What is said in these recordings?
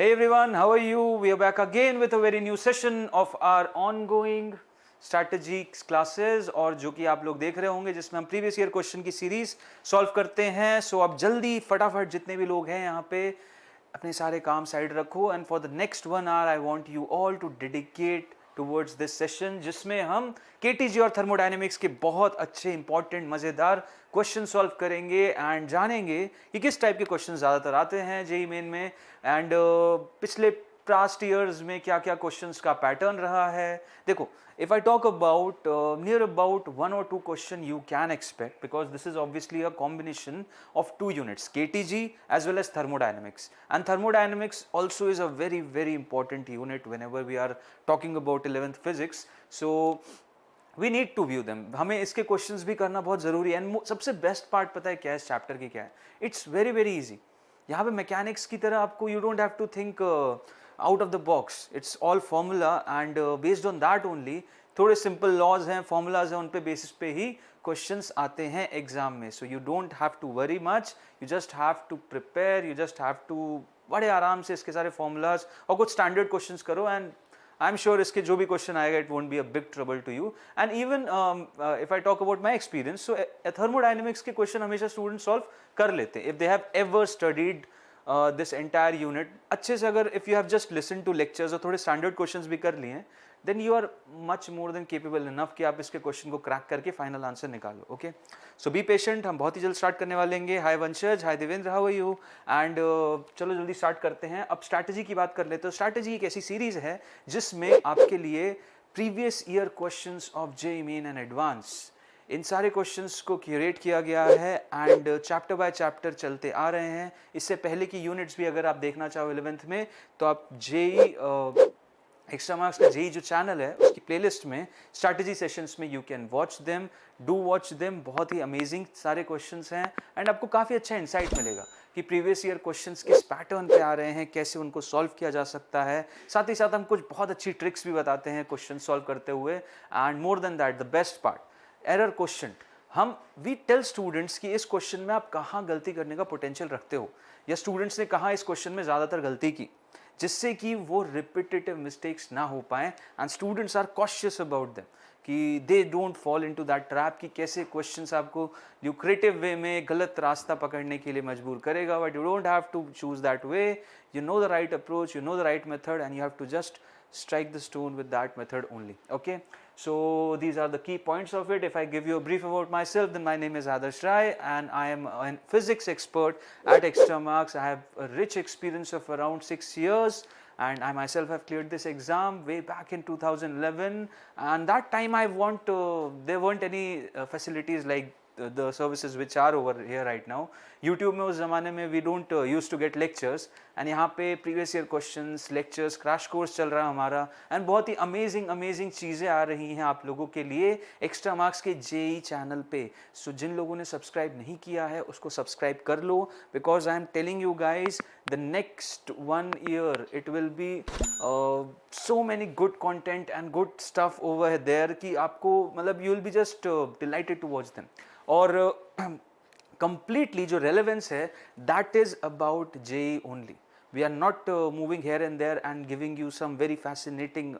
Hey everyone, how are you? We are back again with a very new session of our ongoing Strate-JEE classes और जो कि आप लोग देख रहे होंगे जिसमें हम प्रीवियस ईयर क्वेश्चन की सीरीज सॉल्व करते हैं। सो आप जल्दी फटाफट जितने भी लोग हैं यहाँ पे अपने सारे काम साइड रखो and for the next 1 hour I want you all to dedicate towards this session जिसमें हम केटीजी और थर्मोडायनेमिक्स के बहुत अच्छे इंपॉर्टेंट मजेदार क्वेश्चन सॉल्व करेंगे एंड जानेंगे कि किस टाइप के क्वेश्चन ज़्यादातर आते हैं जेई मेन में एंड पिछले पास्ट ईयर्स में क्या क्या क्वेश्चंस का पैटर्न रहा है। देखो, if I talk about near about 1 or 2 question you can expect because this is obviously a combination of 2 units, KTG as well as thermodynamics, and thermodynamics also is a very important unit whenever we are talking about 11th physics. So we need to view them. हमें इसके questions भी करना बहुत ज़रूरी है and सबसे best part पता है क्या है इस चैप्टर की क्या है? It's very easy. यहाँ पे मैकेनिक्स की तरह आपको you don't have to think out of the box, it's all formula and based on that only. थोड़े सिंपल लॉज हैं, फॉर्मूलाज हैं, उन पे बेसिस पे ही क्वेश्चंस आते हैं एग्जाम में। So you don't have to worry much, you just have to prepare, you just have to बड़े आराम से इसके सारे फॉर्मूलाज और कुछ स्टैंडर्ड क्वेश्चंस करो एंड आई एम श्योर इसके जो भी क्वेश्चन आएगा it won't be a big trouble to you. And even if I talk about my experience, so thermodynamics के क्वेश्चन हमेशा स्टूडेंट सॉल्व कर लेते हैं if they have ever studied this entire unit अच्छे से। अगर if you have just listen to lectures और थोड़े स्टैंडर्ड क्वेश्चंस भी कर लिए then you are much more than capable enough कि आप इसके क्वेश्चन को क्रैक करके फाइनल आंसर निकालो। ओके, सो बी पेशेंट, हम बहुत ही जल्द स्टार्ट करने वाले हैं। Hi Vanshaj, hi Devendra, how are you? And चलो जल्दी स्टार्ट करते हैं। अब स्ट्रैटेजी की बात कर लेते हैं। स्ट्रैटेजी एक ऐसी सीरीज है जिसमें आपके लिए previous year questions of JEE main and advance, इन सारे क्वेश्चंस को क्यूरेट किया गया है एंड चैप्टर बाय चैप्टर चलते आ रहे हैं। इससे पहले की यूनिट्स भी अगर आप देखना चाहो 11th में तो आप जेईई एक्स्ट्रामार्क्स का जेईई जो चैनल है उसकी प्लेलिस्ट में स्ट्रैटेजी सेशंस में you can watch them, do watch them. बहुत ही अमेजिंग सारे क्वेश्चंस हैं एंड आपको काफ़ी अच्छा इंसाइट मिलेगा कि प्रीवियस ईयर क्वेश्चंस किस पैटर्न पे आ रहे हैं, कैसे उनको सॉल्व किया जा सकता है। साथ ही साथ हम कुछ बहुत अच्छी ट्रिक्स भी बताते हैं क्वेश्चन सॉल्व करते हुए and more than that the best part, error question. हम वी टेल स्टूडेंट्स कि इस क्वेश्चन में आप कहाँ गलती करने का पोटेंशियल रखते हो या स्टूडेंट्स ने कहाँ इस क्वेश्चन में ज़्यादातर गलती की, जिससे कि वो रिपीटेटिव मिस्टेक्स ना हो पाए and students are cautious about them कि they don't fall into that trap कि कैसे क्वेश्चंस आपको ल्यूक्रेटिव वे में गलत रास्ता पकड़ने के लिए मजबूर करेगा। But you don't have to choose that way, you know the right approach, you know the right method and you have to just strike the stone with that method only. Okay, so these are the key points of it. If I give you a brief about myself, then my name is Adarsh Rai and I am a physics expert at Extramarks. I have a rich experience of around 6 years and I myself have cleared this exam way back in 2011, and that time there weren't any facilities like the services which are over here right now. YouTube में उस ज़माने में we don't used to get lectures and यहाँ पे previous year questions, lectures, crash course चल रहा है हमारा and बहुत ही amazing चीज़ें आ रही हैं आप लोगों के लिए एक्स्ट्रा मार्क्स के जेईई चैनल पे। सो जिन लोगों ने सब्सक्राइब नहीं किया है उसको सब्सक्राइब कर लो because I am telling you guys the next 1 year it will be so many good content and good stuff over there कि आपको मतलब you will be just delighted to watch them। और completely जो relevance है that is about JEE only. We are not moving here and there and giving you some very fascinating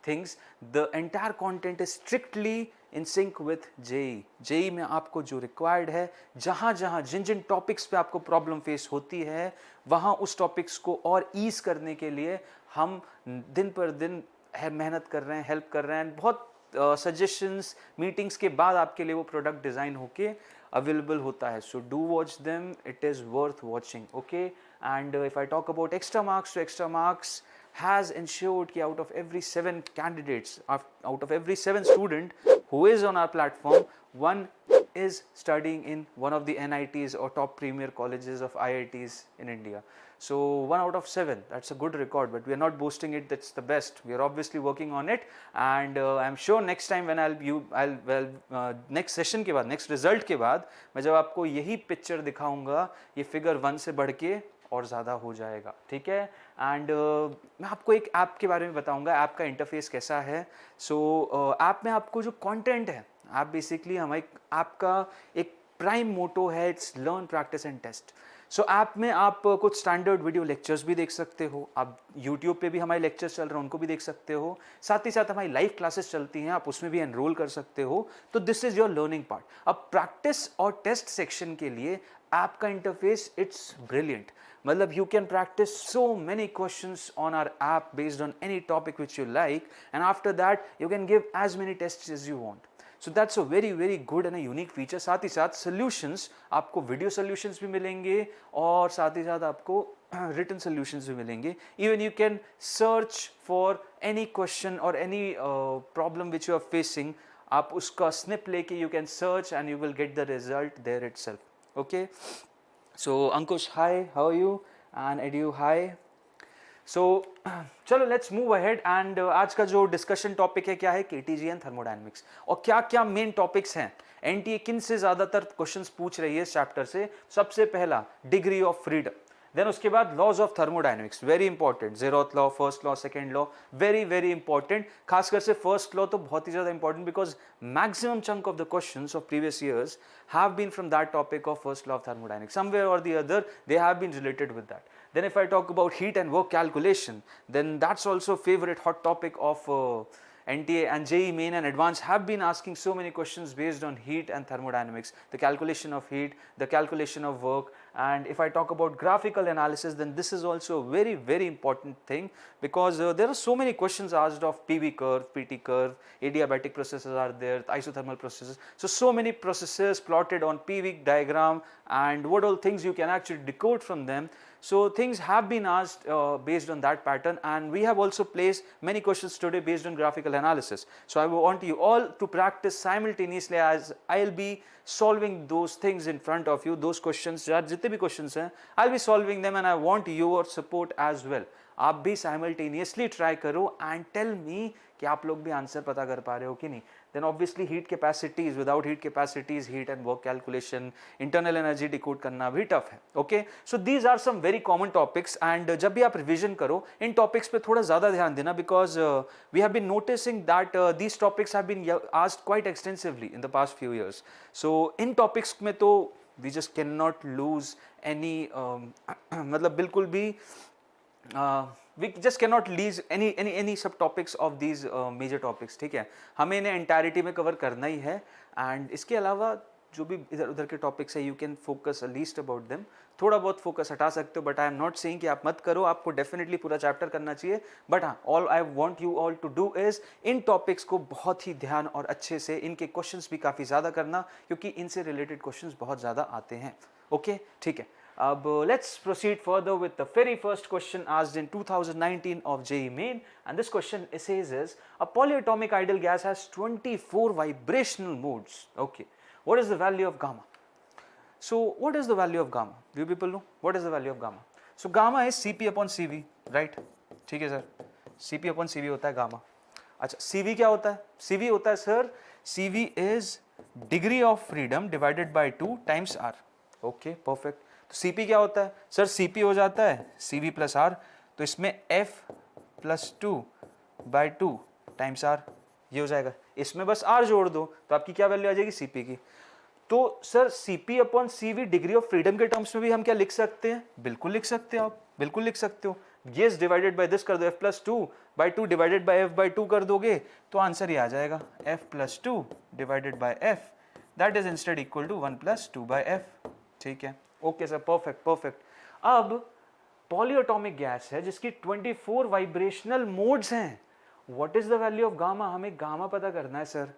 things. The entire content is strictly in sync with JEE. JEE में आपको जो required है, जहाँ जिन topics पे आपको problem face होती है वहाँ उस टॉपिक्स को और ईज करने के लिए हम दिन पर दिन मेहनत कर रहे हैं, हेल्प कर रहे हैं। बहुत सजेशंस मीटिंग्स के बाद आपके लिए वो प्रोडक्ट डिज़ाइन होके अवेलेबल होता है। So do watch them, it is worth watching. Okay, and if I talk about extra marks, तो एक्स्ट्रा मार्क्स has ensured कि out of every 7 candidates, out of every 7 student who is on our platform, one is studying in one of the NITs or top premier colleges of IITs in India. So 1 out of 7, that's a good record, but we are not boasting it that's the best. We are obviously working on it and I'm sure next time when next session के बाद, next result के बाद मैं जब आपको यही picture दिखाऊंगा ये figure 1 से बढ़ के और ज़्यादा हो जाएगा। ठीक है, एंड मैं आपको एक ऐप के बारे में बताऊंगा, ऐप का इंटरफेस कैसा है। सो ऐप में आपको जो कंटेंट है, ऐप बेसिकली हमारे ऐप का एक प्राइम मोटो है, it's learn practice and test. So app में आप कुछ स्टैंडर्ड वीडियो लेक्चर्स भी देख सकते हो, आप यूट्यूब पे भी हमारे लेक्चर्स चल रहे हैं उनको भी देख सकते हो, साथ ही साथ हमारी लाइव क्लासेस चलती हैं, आप उसमें भी एनरोल कर सकते हो। तो this is your learning part. अब प्रैक्टिस और टेस्ट सेक्शन के लिए ऐप का इंटरफेस इट्स ब्रिलियंट, मतलब you can practice so many questions on our app based on any topic which you like, and after that you can give as many tests as you want. So that's a very good and a unique feature. साथ ही साथ solutions, आपको video solutions भी मिलेंगे और साथ ही साथ आपको written solutions भी मिलेंगे. Even you can search for any question or any problem which you are facing, आप उसका snip लेके you can search and you will get the result there itself. Okay. So Ankush, hi, how are you? And Edu, hi. So चलो let's move ahead and आज का जो discussion topic है क्या है, KTG एंड थर्मोडायनेमिक्स, और क्या क्या मेन टॉपिक्स हैं। एनटीए किन से ज़्यादातर क्वेश्चंस पूछ रही है इस चैप्टर से? सबसे पहला डिग्री ऑफ फ्रीडम, देन उसके बाद laws of thermodynamics, very important, zeroth law, first law, second law, very important. खासकर से फर्स्ट लॉ तो बहुत ही ज़्यादा important, because maximum chunk of the questions of previous years have been from that topic of first law of thermodynamics. Somewhere or the other they have been related with that. Then if I talk about heat and work calculation, then that's also a favorite hot topic of NTA, and JEE Main and Advanced have been asking so many questions based on heat and thermodynamics, the calculation of heat, the calculation of work. And if I talk about graphical analysis, then this is also a very important thing, because there are so many questions asked of PV curve, PT curve, adiabatic processes are there, isothermal processes. So many processes plotted on PV diagram, and what all things you can actually decode from them. So things have been asked based on that pattern, and we have also placed many questions today based on graphical analysis. So I want you all to practice simultaneously as I'll be solving those things in front of you, those questions, यार जितने भी questions हैं I'll be solving them, and I want your support as well. आप भी simultaneously try करो and tell me कि आप लोग भी आंसर पता कर पा रहे हो कि नहीं. Then obviously heat capacities, without heat capacities, heat and work calculation, internal energy decode करना भी tough है. Okay, so these are some very common topics, and जब भी आप revision करो इन topics पे थोड़ा ज़्यादा ध्यान देना, because we have been noticing that these topics have been asked quite extensively in the past few years. So in topics में तो we just cannot lose any मतलब बिल्कुल भी we just cannot leave any subtopics of these major topics. ठीक है, हमें इन्हें entirety में cover करना ही है, and इसके अलावा जो भी इधर उधर के टॉपिक्स है, you can focus least about them, थोड़ा बहुत फोकस हटा सकते हो, but I am not saying कि आप मत करो, आपको डेफिनेटली पूरा चैप्टर करना चाहिए, बट हाँ, all I want you all to do is in topics को बहुत ही ध्यान और अच्छे से, इनके क्वेश्चंस भी काफ़ी ज़्यादा करना, क्योंकि इनसे रिलेटेड क्वेश्चंस बहुत ज़्यादा आते हैं. ओके, ठीक है. अब let's proceed further with the very first question asked in 2019 of JEE Main, and this question says is a polyatomic ideal gas has 24 vibrational modes. Okay, what is the value of gamma? So what is the value of gamma? Do you people know what is the value of gamma? So gamma is Cp upon Cv, right? ठीक है sir, Cp upon Cv होता है gamma. अच्छा, Cv क्या होता है? Cv होता है sir, Cv is degree of freedom divided by 2 times R. Okay, perfect. तो Cp क्या होता है सर? Cp हो जाता है Cv प्लस R, तो इसमें F plus 2 by 2 times R, ये हो जाएगा. इसमें बस R जोड़ दो तो आपकी क्या वैल्यू आ जाएगी Cp की. तो sir Cp upon Cv degree of freedom के टर्म्स में भी हम क्या लिख सकते हैं? बिल्कुल लिख सकते हो, आप बिल्कुल लिख सकते हो. ये डिवाइडेड बाय दिस कर दो, F plus 2 by 2 divided by F by 2 कर दोगे तो आंसर ये आ जाएगा F plus 2 divided by F, that is instead equal to 1 plus 2 by F. ठीक है, ओके सर, परफेक्ट परफेक्ट. अब पॉलीएटॉमिक गैस है जिसकी 24 वाइब्रेशनल मोड्स हैं. What is the value of gamma? हमें गामा पता करना है सर.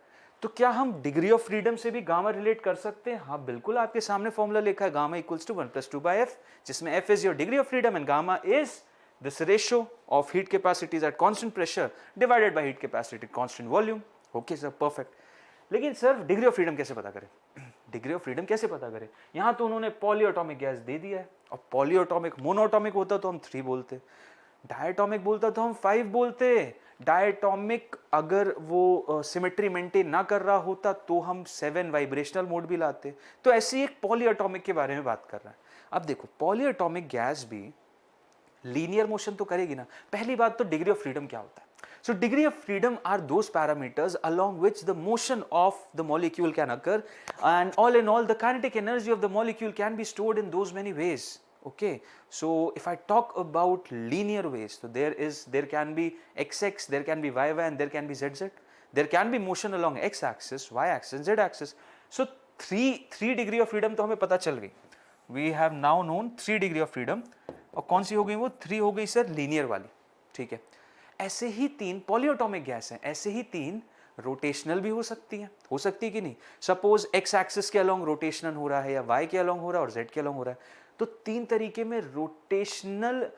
तो क्या हम डिग्री ऑफ फ्रीडम से भी गामा रिलेट कर सकते हैं? हाँ बिल्कुल, आपके सामने फॉर्मूला लिखा है, gamma equals to 1 plus 2 by f, जिसमें f is your degree of freedom and gamma is this ratio of heat capacities at constant pressure divided by heat capacity constant volume. Okay sir, perfect. लेकिन sir degree of freedom कैसे पता करें? Degree of freedom कैसे पता करें? यहाँ तो उन्होंने पॉलीएटॉमिक गैस दे दिया है, और पॉलीएटॉमिक मोनोएटॉमिक होता तो हम 3 बोलते, डायटॉमिक बोलता तो हम 5 बोलते. डायटॉमिक अगर वो सिमेट्री मेंटेन ना कर रहा होता तो हम 7 वाइब्रेशनल मोड भी लाते. तो ऐसी एक पॉलीएटॉमिक के बारे में बात कर रहा है. अब देखो, पॉलीएटॉमिक गैस भी लीनियर मोशन तो करेगी ना. पहली बात तो डिग्री ऑफ फ्रीडम क्या होता है? So degree of freedom are those parameters along which the motion of the molecule can occur, and all in all the kinetic energy of the molecule can be stored in those many ways. Okay, so if I talk about linear ways, so there can be xx, there can be yy, and there can be zz. There can be motion along x axis, y axis and z axis. So three degree of freedom तो हमें पता चल गई. We have now known 3 degree of freedom. और कौन सी हो गई वो 3 हो गई सर लीनियर वाली. ठीक है, ऐसे ही 3 पॉलीएटॉमिक गैस हैं, ऐसे ही 3 रोटेशनल भी हो सकती है कि नहीं. सपोज एक्स एक्सिस के अलोंग रोटेशनल हो रहा है या वाई के अलोंग हो रहा है और जेड के अलोंग हो रहा है, तो 3 तरीके में रोटेशनल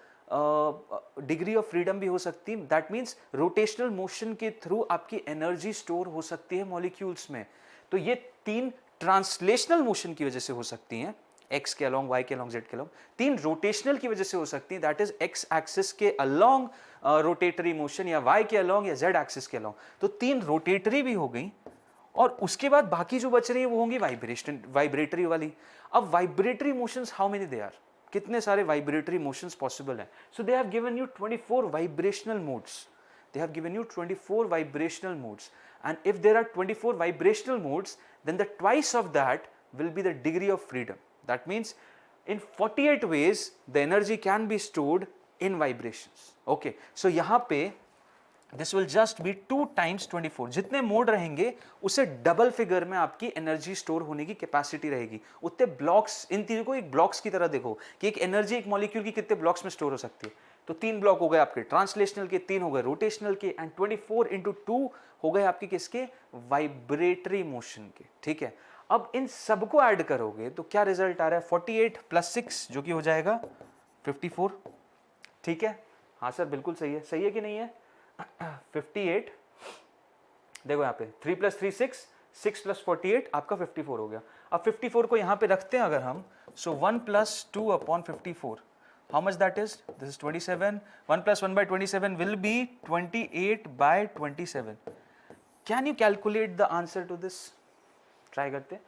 डिग्री ऑफ फ्रीडम भी हो सकती है. दैट मीन्स रोटेशनल मोशन के थ्रू आपकी एनर्जी स्टोर हो सकती है मॉलिक्यूल्स में. तो ये 3 ट्रांसलेशनल मोशन की वजह से हो सकती हैं, x के अलोंग, y के अलोंग, z के अलोंग. 3 रोटेशनल की वजह से हो सकती है, दैट इज x एक्सिस के अलोंग रोटेटरी मोशन या y के अलोंग या z एक्सिस के अलोंग. तो 3 रोटेटरी भी हो गई और उसके बाद बाकी जो बच रही है वो होंगी वाइब्रेटरी वाली. अब vibratory motions how many they are, कितने सारे वाइब्रेटरी मोशंस पॉसिबल हैं. So they have given you 24 vibrational modes. They have given you 24 vibrational modes, and if there are 24 vibrational modes, then the twice of that will be the degree of freedom. That means in 48 ways the energy can be stored in vibrations. Okay, so यहाँ पे this will just be 2 times 24. जितने mode रहेंगे उसे double figure में आपकी energy store होने की capacity रहेगी. उतने ब्लॉक्स, इन तीनों को एक ब्लॉक्स की तरह देखो कि एक एनर्जी एक मॉलिक्यूल की कितने ब्लॉक्स में स्टोर हो सकती है. तो 3 ब्लॉक हो गए आपके ट्रांसलेशनल के, 3 हो गए रोटेशनल के, एंड 24 into 2 हो गए आपके किसके, वाइब्रेटरी मोशन के. ठीक है, अब इन सबको ऐड करोगे तो क्या रिजल्ट आ रहा है, 48 + 6 जो कि हो जाएगा 54. ठीक है, हाँ सर बिल्कुल सही है कि नहीं है. 58 देखो यहाँ पे 3 + 3 6, 6 + 48 आपका 54 हो गया. अब 54 को यहाँ पे रखते हैं अगर हम, सो 1 + 2 upon 54, how much that is, this is 27. 1 + 1 by 27 will be 28 by 27. Can you calculate the answer to this? Try करते.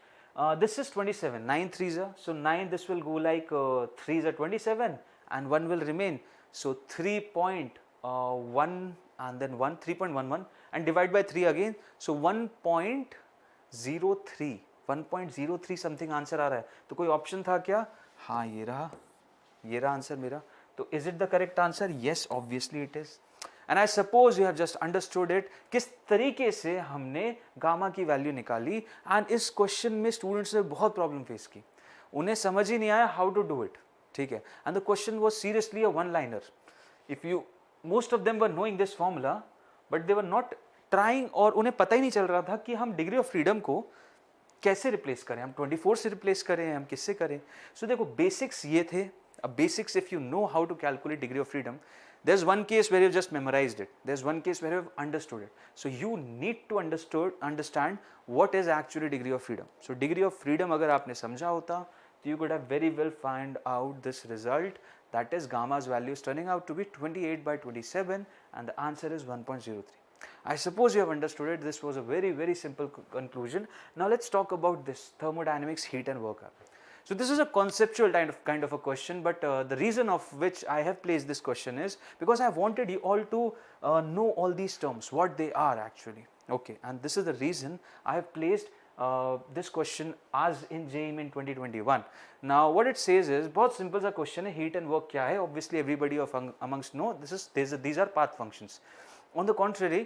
This is 27, 9 3s are, so 9, this will go like 3s are 27 and 1 will remain, so 3.1 and then 1, 3.11 and divide by 3 again, so 1.03, 1.03 something answer आ रहा है. तो कोई option था क्या, हाँ ये रहा आंसर मेरा. तो is it the correct answer, yes obviously it is. And I suppose you have just understood it, किस तरीके से हमने गामा की वैल्यू निकाली. एंड इस क्वेश्चन में स्टूडेंट्स ने बहुत प्रॉब्लम फेस की, उन्हें समझ ही नहीं आया हाउ टू डू इट. ठीक है, and the question was seriously a one liner. If you, most of them were knowing this formula but they were not trying, और उन्हें पता ही नहीं चल रहा था कि हम डिग्री ऑफ फ्रीडम को कैसे रिप्लेस करें, हम 24 से रिप्लेस करें, हम किससे करें. सो देखो बेसिक्स ये थे. Basics, if you know how to calculate degree of freedom, there's one case where you've just memorized it, there's one case where you've understood it. So you need to understand what is actually degree of freedom. So degree of freedom अगर आपने समझा होता तो you could have very well find out this result, that is gamma's value is turning out to be 28 by 27 and the answer is 1.03. I suppose you have understood it. This was a very simple conclusion. Now let's talk about this thermodynamics heat and work. So this is a conceptual kind of a question, but the reason of which I have placed this question is because I wanted you all to know all these terms, what they are actually. Okay, and this is the reason I have placed this question as in JEE Main 2021. Now what it says is बहुत simple सा question है, heat and work क्या है. Obviously everybody amongst know these are path functions. On the contrary,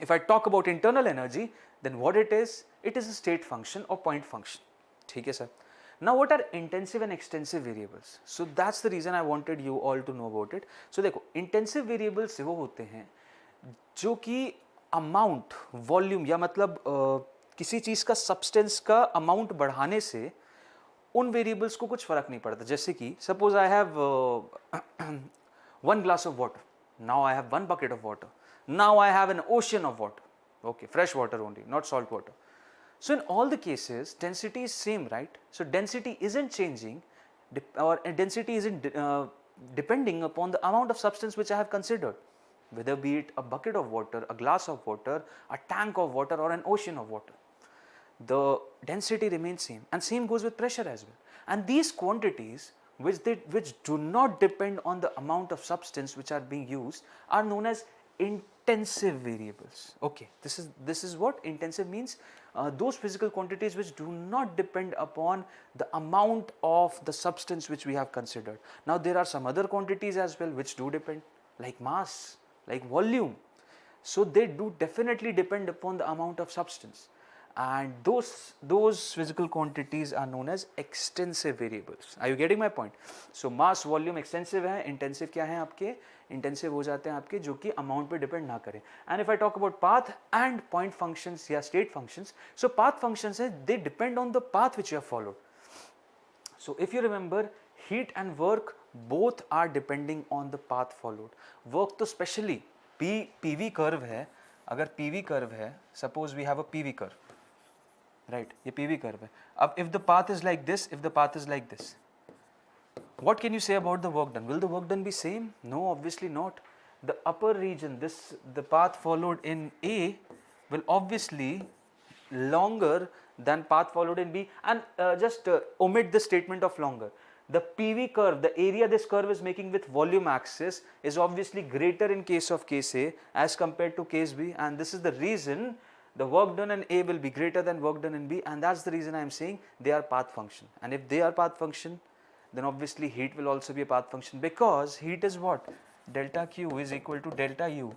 if I talk about internal energy, then what it is a state function or point function. ठीक है sir. Now what are intensive and extensive variables? So that's the reason I wanted you all to know about it. So देखो intensive variables वो होते हैं जो कि amount, volume या मतलब किसी चीज़ का substance का amount बढ़ाने से उन variables को कुछ फर्क नहीं पड़ता. जैसे कि suppose I have 1 glass of water, now I have 1 bucket of water, now I have an ocean of water. Okay, fresh water only, not salt water. So in all the cases density is same, right? So density isn't changing or density isn't depending upon the amount of substance which I have considered, whether be it a bucket of water, a glass of water, a tank of water or an ocean of water. The density remains same, and same goes with pressure as well. And these quantities which do not depend on the amount of substance which are being used are known as intensive variables. Okay, this is what intensive means. Those physical quantities which do not depend upon the amount of the substance which we have considered. Now there are some other quantities as well which do depend, like mass, like volume. So they do definitely depend upon the amount of substance, and those physical quantities are known as extensive variables. Are you getting my point? So mass, volume extensive है, intensive क्या है आपके? Intensive हो जाते हैं आपके जो कि amount पे depend ना करें. And if I talk about path and point functions या state functions, so path functions है, they depend on the path which you have followed. So if you remember, heat and work both are depending on the path followed. Work तो specially PV curve है, अगर PV curve है, suppose we have a PV curve, right? ये PV curve है. अब if the path is like this, if the path is like this, what can you say about the work done? Will the work done be same? No, obviously not. The upper region, the path followed in A will obviously longer than path followed in B, and just omit the statement of longer. The PV curve, the area this curve is making with volume axis is obviously greater in case of case A as compared to case B, and this is the reason the work done in A will be greater than work done in B, and that's the reason I am saying they are path function. And if they are path function, then obviously heat will also be a path function, because heat is what? Delta Q is equal to delta U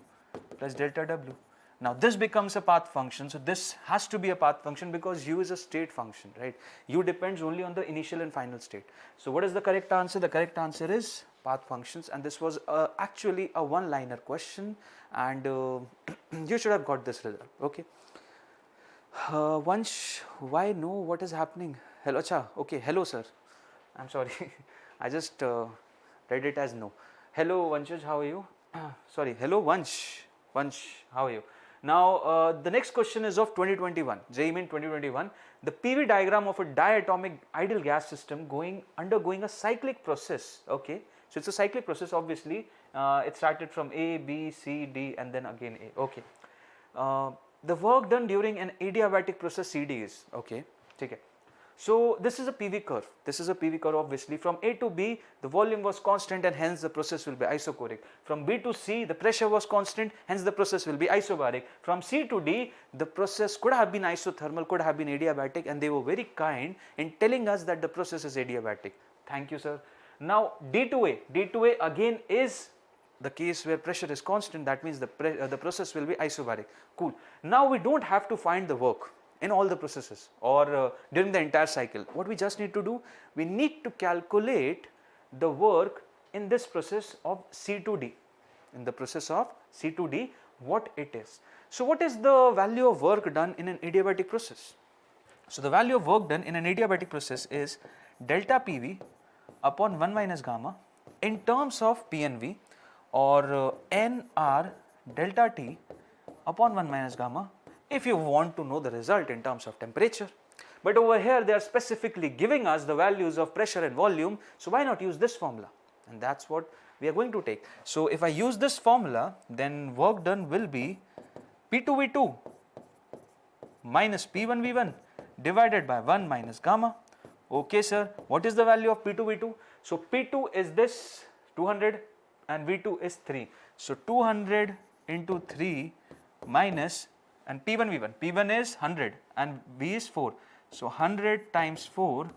plus delta W. Now this becomes a path function, so this has to be a path function because U is a state function, right? U depends only on the initial and final state. So what is the correct answer? The correct answer is path functions, and this was actually a one-liner question, and you should have got this result. Okay. Vansh, why no? What is happening? Hello, acha. Okay, hello sir. I'm sorry, I just read it as no. Hello Vanshaj, how are you? Sorry, hello Vansh. Vansh, how are you? Now the next question is of 2021, JEE Main 2021. The PV diagram of a diatomic ideal gas system undergoing a cyclic process. Okay, so it's a cyclic process. Obviously, it started from A, B, C, D, and then again A. Okay, the work done during an adiabatic process CD is okay. Okay. So this is a PV curve. This is a PV curve. Obviously, from A to B, the volume was constant, and hence the process will be isochoric. From B to C, the pressure was constant, hence the process will be isobaric. From C to D, the process could have been isothermal, could have been adiabatic, and they were very kind in telling us that the process is adiabatic. Thank you, sir. Now D to A. D to A again is the case where pressure is constant. That means the process will be isobaric. Cool. Now we don't have to find the work in all the processes or during the entire cycle. What we just need to do, we need to calculate the work in this process of C to D. In the process of C to D, what it is. So what is the value of work done in an adiabatic process? So the value of work done in an adiabatic process is delta PV upon 1 minus gamma in terms of PNV, or NR delta T upon 1 minus gamma if you want to know the result in terms of temperature. But over here they are specifically giving us the values of pressure and volume, so why not use this formula? And that's what we are going to take. So if I use this formula, then work done will be P2V2 minus P1V1 divided by 1 minus gamma. Okay sir, what is the value of P2V2? So P2 is this 200 and V2 is 3. So 200 into 3 minus, and P1V1, P1 is 100 and V is 4. So 100 times 4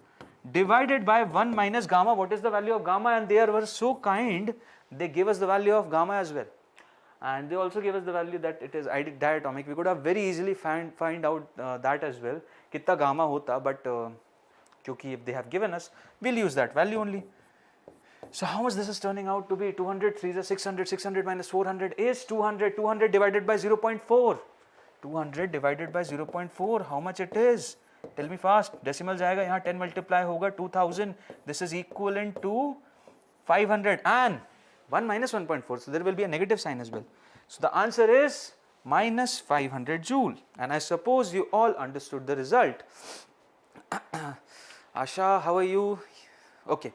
divided by 1 minus gamma. What is the value of gamma? And they were so kind, they gave us the value of gamma as well. And they also gave us the value that it is diatomic. We could have very easily find out that as well, kitta gamma hota, but kyunki if they have given us, we'll use that value only. So how much this is turning out to be? 200, 3 is 600, 600 minus 400 is 200, 200 divided by 0.4. 200 divided by 0.4, how much it is? Tell me fast. Decimal जाएगा यहाँ 10 multiply होगा 2000. This is equivalent to 500 and 1 minus 1.4. So there will be a negative sign as well. So the answer is minus 500 joule. And I suppose you all understood the result. Asha, how are you? Okay.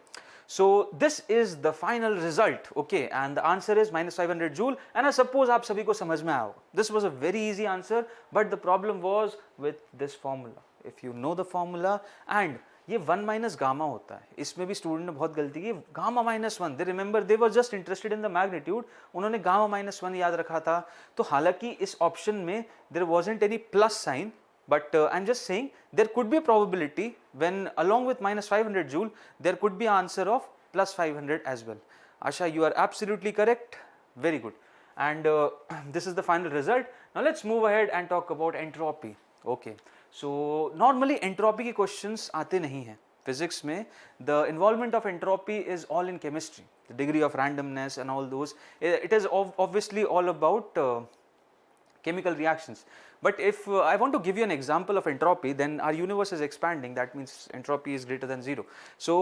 So this is the final result, okay, and the answer is minus 500 joule, and I suppose आप सभी को समझ में आया. This was a very easy answer, but the problem was with this formula. If you know the formula and ये 1 minus gamma होता है। इसमें भी स्टूडेंट ने बहुत गलती की, gamma minus 1, they remember they were just interested in the magnitude, उन्होंने गामा माइनस 1 याद रखा था। तो हालांकि इस ऑप्शन में there wasn't any plus sign, but I'm just saying there could be a probability when along with minus 500 joule there could be answer of plus 500 as well. Asha, you are absolutely correct, very good. And this is the final result. Now let's move ahead and talk about entropy. Okay, so normally entropy के questions आते नहीं हैं physics में. The involvement of entropy is all in chemistry, the degree of randomness and all those. It is obviously all about chemical reactions. But if I want to give you an example of entropy, then our universe is expanding, that means entropy is greater than 0. So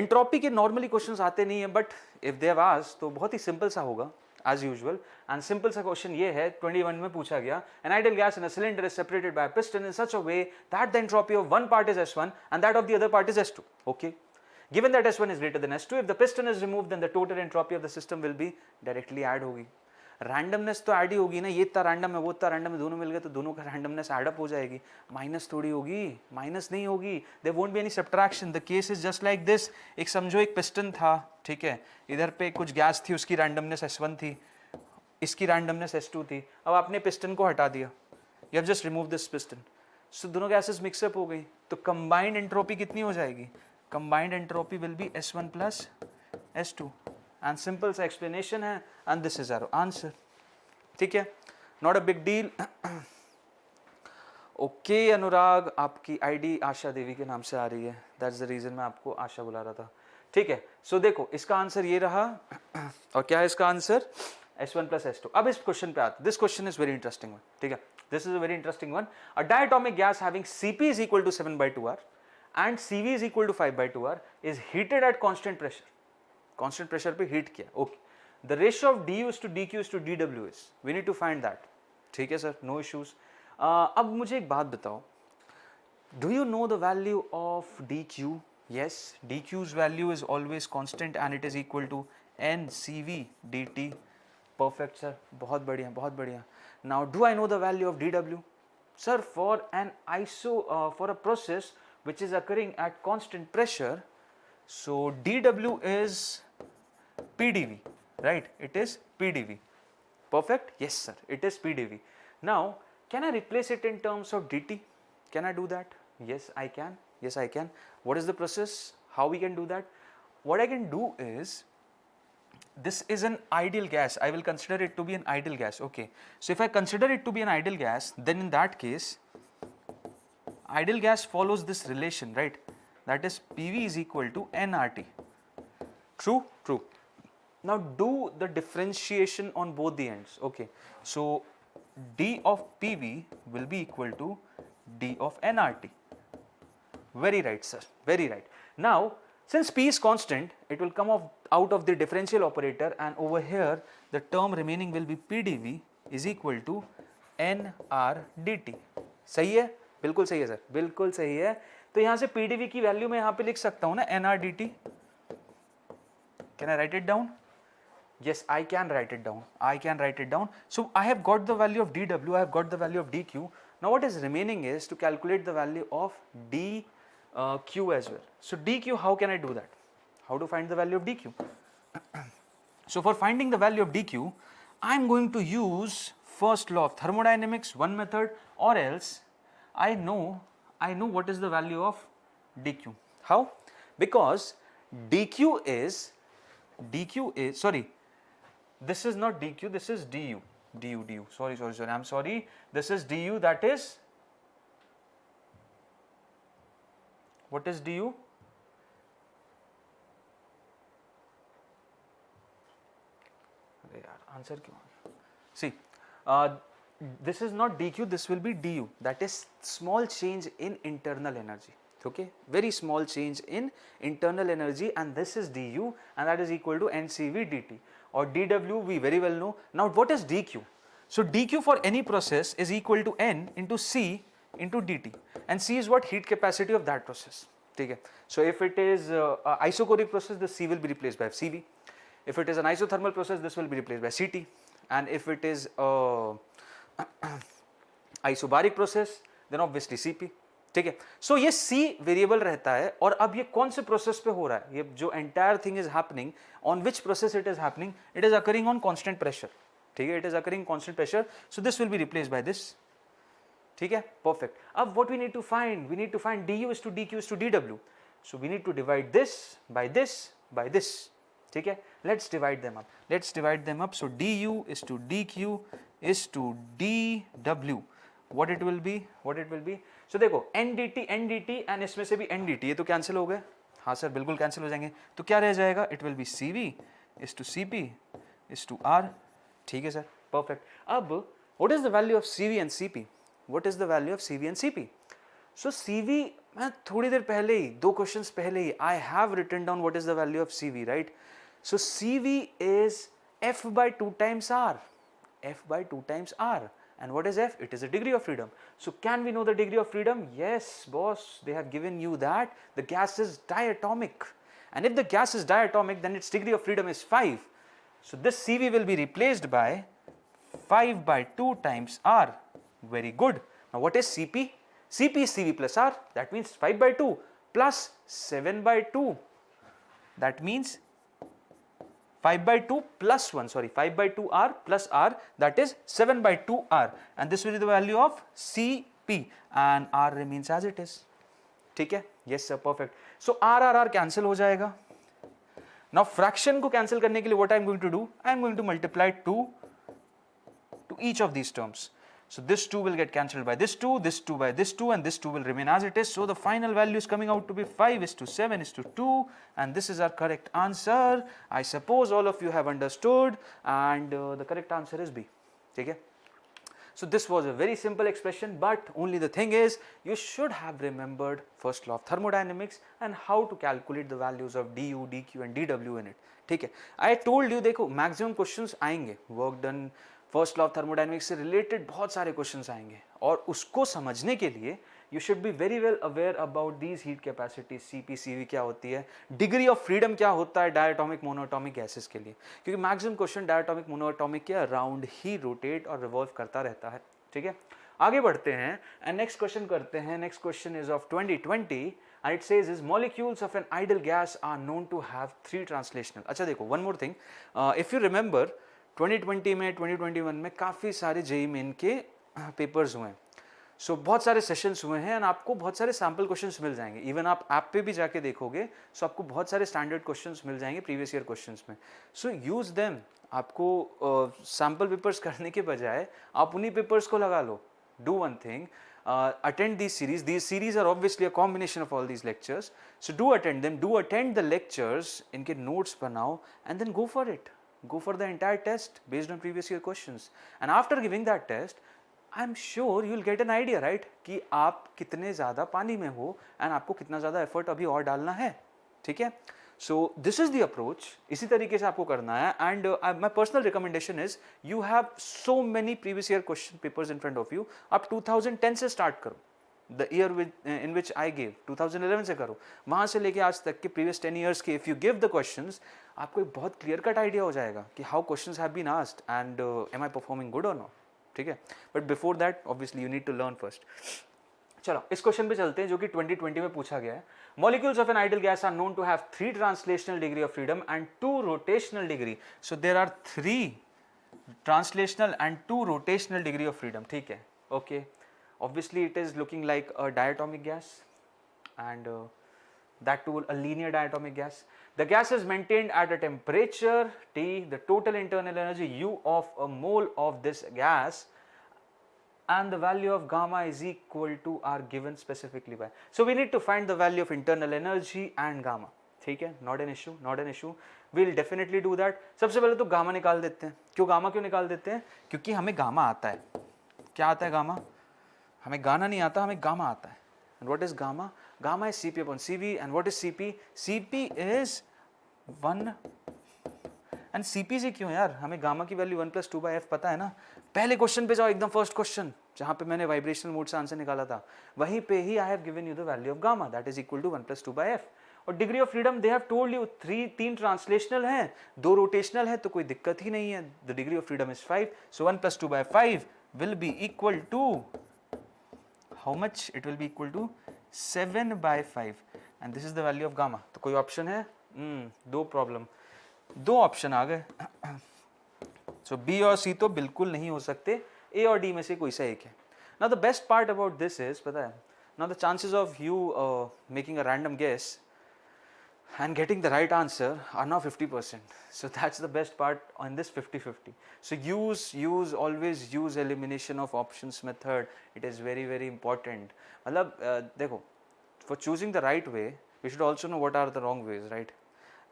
entropy के normally questions आते नहीं हैं, but if they have asked तो बहुत ही simple सा होगा as usual. And simple सा question ये है, 21 में पूछा गया, an ideal gas in a cylinder is separated by a piston in such a way that the entropy of one part is S1 and that of the other part is S2. Okay, given that S1 is greater than S2, if the piston is removed, then the total entropy of the system will be directly add होगी. Randomness तो add ही होगी ना, ये इतना random है वो इतना random है, दोनों मिल गए तो दोनों का रैंडमनेस ऐड अप हो जाएगी, माइनस थोड़ी होगी, माइनस नहीं होगी, there won't be any subtraction, the case is just like this. एक समझो एक पिस्टन था, ठीक है, इधर पे कुछ गैस थी, उसकी रैंडमनेस S1 थी, इसकी रैंडमनेस S2 थी. अब आपने पिस्टन को हटा दिया, you have just remove this piston, so दोनों गैसेस मिक्सअप हो गई, तो कंबाइंड एंट्रोपी कितनी हो जाएगी? Combined entropy will be S1 plus S2. And simple सा एक्सप्लेनेशन है, and this is our answer. ठीक है, not a big deal. Okay Anurag, आपकी आईडी आशा देवी के नाम से आ रही है, दैट्स द रीजन मैं आपको आशा बुला रहा था. ठीक है, सो देखो इसका आंसर ये रहा, और क्या है इसका आंसर? S1 plus S2. अब इस क्वेश्चन पे आते, this question is very interesting one. ठीक है, this is a very interesting one. A diatomic gas having Cp is equal to 7/2R and Cv is equal to 5/2R is heated at constant pressure. Constant pressure पे heat किया. Okay, the ratio of du is to dq is to dw is, we need to find that. ठीक है sir, no issues. अब मुझे एक बात बताओ, do you know the value of dq? Yes, dq's value is always constant and it is equal to ncv dt. Perfect sir, बहुत बढ़िया बहुत बढ़िया. Now do I know the value of dw? Sir, for an for a process which is occurring at constant pressure, so dw is pdv. Right, it is pdv. Perfect. Yes sir, it is pdv. Now can I replace it in terms of dt? Can I do that? Yes I can. Yes I can. What is the process? How we can do that? What I can do is, this is an ideal gas, I will consider it to be an ideal gas. Okay, so if I consider it to be an ideal gas, then in that case ideal gas follows this relation, right? That is PV is equal to nRT. True? True. Now do the differentiation on both the ends. Okay, so d of PV will be equal to d of nRT. Very right sir, very right. Now since P is constant, it will come out of the differential operator, and over here the term remaining will be PdV is equal to nR dt. सही है? बिल्कुल सही है sir, बिल्कुल सही है. तो यहाँ से PdV की वैल्यू मैं यहाँ पे लिख सकता हूँ ना, nR dt. Can I write it down? Yes, I can write it down. I can write it down. So I have got the value of dw, I have got the value of dq. Now what is remaining is to calculate the value of dq as well. So dq, how can I do that? How to find the value of dq? So for finding the value of dq, I am going to use first law of thermodynamics, one method, or else I know what is the value of dq. How? Because dq is sorry, this is not dq, this is du. Sorry, I'm sorry. This is du, that is, what is du? Answer क्यों? See, this is not dq, this will be du, that is small change in internal energy. Okay, very small change in internal energy, and this is du, and that is equal to ncv dt, or dw we very well know. Now what is dq? So dq for any process is equal to n into c into dt, and c is what? Heat capacity of that process. Okay, so if it is isochoric process, the c will be replaced by cv. If it is an isothermal process, this will be replaced by ct, and if it is isobaric process, then obviously cp. ठीक है। सो ये C variable रहता है और अब ये कौन से प्रोसेस पे हो रहा है, ये जो entire thing is happening, on which process it is happening, it is occurring on constant pressure, ठीक है, it is occurring constant pressure, so this will be replaced by this, ठीक है, परफेक्ट। अब what we need to find, we need to find du is to dq is to dw, so we need to divide this by this, ठीक है, let's divide them up, so du is to dq is to dw, what it will be, so देखो ndt and इसमें से भी ndt, ये तो cancel हो गए, हाँ सर बिल्कुल कैंसिल हो जाएंगे, तो क्या रह जाएगा, it will be cv is to cp is to r, ठीक है सर, परफेक्ट। अब what is the value of cv and cp, so cv मैं थोड़ी देर पहले ही, 2 क्वेश्चंस पहले ही I have written down what is the value of cv, right? So cv is f by 2 times r, and what is f? It is a degree of freedom. So can we know the degree of freedom? Yes boss, they have given you that the gas is diatomic, and if the gas is diatomic then its degree of freedom is 5, so this cv will be replaced by 5 by 2 times r. Very good. Now what is cp? cp is cv plus r, that means 5 by 2 plus 7 by 2, that means 5 by 2 plus 1, sorry, 5 by 2 r plus r, that is 7 by 2 r, and this will be the value of cp, and r remains as it is, ठीक है, yes sir, perfect. So r cancel हो जाएगा. Now fraction को cancel करने के लिए what I am going to do, I am going to multiply 2 to each of these terms. So this 2 will get cancelled by this 2 by this 2, and this 2 will remain as it is. So the final value is coming out to be 5 is to 7 is to 2, and this is our correct answer. I suppose all of you have understood, and the correct answer is B. Okay? So this was a very simple expression, but only the thing is you should have remembered first law of thermodynamics and how to calculate the values of du, dq and dw in it. ठीक है, I told you देखो maximum questions आएंगे, work done, first law of thermodynamics से related बहुत सारे questions आएंगे, और उसको समझने के लिए you should be very well aware about these heat capacity, CP CV क्या होती है, डिग्री ऑफ फ्रीडम क्या होता है डायटोमिक मोनोएटॉमिक गैसेस के लिए, क्योंकि मैक्सिमम क्वेश्चन डायटोमिक मोनोएटॉमिक के अराउंड ही रोटेट और रिवॉल्व करता रहता है. ठीक है, आगे बढ़ते हैं एंड नेक्स्ट क्वेश्चन करते हैं. Next question is of 2020 and it says is molecules of an ideal gas are known to have 3 translational. अच्छा देखो, one more thing, if you remember 2020 में 2021 में काफ़ी सारे जेई मेन के पेपर्स हुए हैं, सो बहुत सारे सेशंस हुए हैं एंड आपको बहुत सारे सैम्पल क्वेश्चंस मिल जाएंगे. इवन आप ऐप पे भी जाके देखोगे सो आपको बहुत सारे स्टैंडर्ड क्वेश्चंस मिल जाएंगे प्रीवियस ईयर क्वेश्चंस में. So use them. आपको सैम्पल पेपर्स करने के बजाय आप उन्हीं पेपर्स को लगा लो. Do one thing, attend these series. These series are obviously a combination of all these lectures, so do attend them. Do attend the lectures, इनके notes बनाओ and then go for it. Go for the entire test based on previous year questions, and after giving that test I'm sure you'll get an idea, right, कि आप कितने ज़्यादा पानी में हो and आपको कितना ज़्यादा effort अभी और डालना है. ठीक है, so this is the approach. इसी तरीके से आपको करना है, and my personal recommendation is you have so many previous year question papers in front of you. आप 2010 से start करो, the year in which I gave 2011 से करो, वहाँ से लेके आज तक के previous 10 years के if you give the questions, आपको एक बहुत clear cut idea हो जाएगा कि how questions have been asked and am I performing good or not. ठीक है, but before that obviously you need to learn first. चलो इस क्वेश्चन पे चलते हैं जो कि 2020 में पूछा गया है. Molecules of an ideal gas are known to have 3 translational degree of freedom and 2 rotational degree. So there are 3 translational and 2 rotational degree of freedom. ठीक है, okay. Obviously it is looking like a diatomic gas and that too a linear diatomic gas. The gas is maintained at a temperature T. The total internal energy U of a mole of this gas and the value of gamma is equal to are given specifically by. So we need to find the value of internal energy and gamma. ठीक है, not an issue, not an issue. We'll definitely do that. सबसे पहले तो gamma निकाल देते हैं. क्यों gamma क्यों निकाल देते हैं? क्योंकि हमें गामा आता है. क्या आता है गामा? हमें गाना नहीं आता, हमें गामा आता है. And what is gamma? Gamma is Cp upon Cv. And what is Cp? Cp is 1. And Cp से क्यों यार? हमें गामा की वैल्यू 1 + 2/f पता है ना. पहले क्वेश्चन पे जाओ, एकदम फर्स्ट क्वेश्चन जहाँ पे मैंने वाइब्रेशनल मोड से आंसर निकाला था, वहीं पे ही I have given you the value of gamma that is equal to 1 + 2/f. और degree of freedom they have told you 3 translational हैं, 2 रोटेशनल है, तो कोई दिक्कत ही नहीं है. The degree of freedom is 5, so 1 + 2/5 will be equal to how much? It will be equal to 7/5 and this is the value of gamma. तो कोई ऑप्शन है? दो प्रॉब्लम, दो ऑप्शन आ गए. So B और C तो बिल्कुल नहीं हो सकते, A और D में से कोई सा एक है. Now the best part about this is, पता है, now the chances of you making a random guess and getting the right answer are now 50%. So that's the best part on this 50-50. So always use elimination of options method. It is very important. मतलब देखो, for choosing the right way, we should also know what are the wrong ways, right?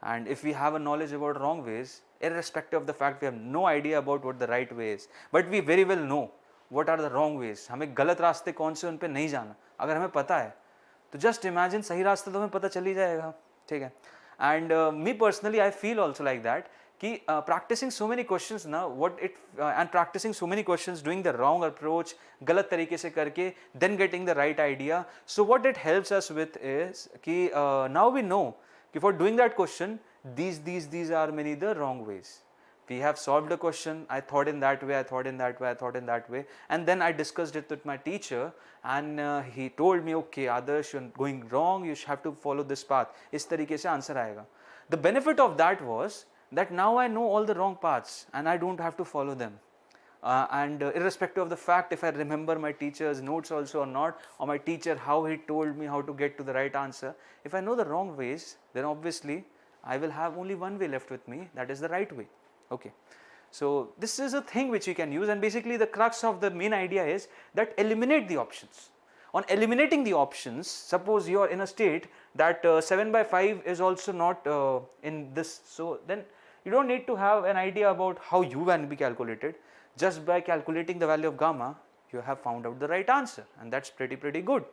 And if we have a knowledge about wrong ways, irrespective of the fact we have no idea about what the right way is, but we very well know what are the wrong ways. हमें गलत रास्ते कौन से उन पे नहीं जाना. अगर हमें पता है तो just imagine सही रास्ता तो हमें पता चल ही जाएगा, ठीक है. And me personally I feel also like that कि practicing so many questions ना, and practicing so many questions, doing the wrong approach, गलत तरीके से करके, then getting the right idea. So what it helps us with is कि now we know कि for doing that question, these are many the wrong ways. We have solved a question, I thought in that way, I thought in that way, I thought in that way, and then I discussed it with my teacher and he told me, okay Adarsh, you're going wrong, you have to follow this path. इस तरीके से answer आएगा. The benefit of that was that now I know all the wrong paths and I don't have to follow them. And irrespective of the fact if I remember my teacher's notes also or not, or my teacher how he told me how to get to the right answer, if I know the wrong ways, then obviously I will have only one way left with me, that is the right way. Okay, so this is a thing which you can use, and basically the crux of the main idea is that eliminate the options. On eliminating the options, suppose you are in a state that 7/5 is also not in this, so then you don't need to have an idea about how U can be calculated. Just by calculating the value of gamma, you have found out the right answer, and that's pretty good.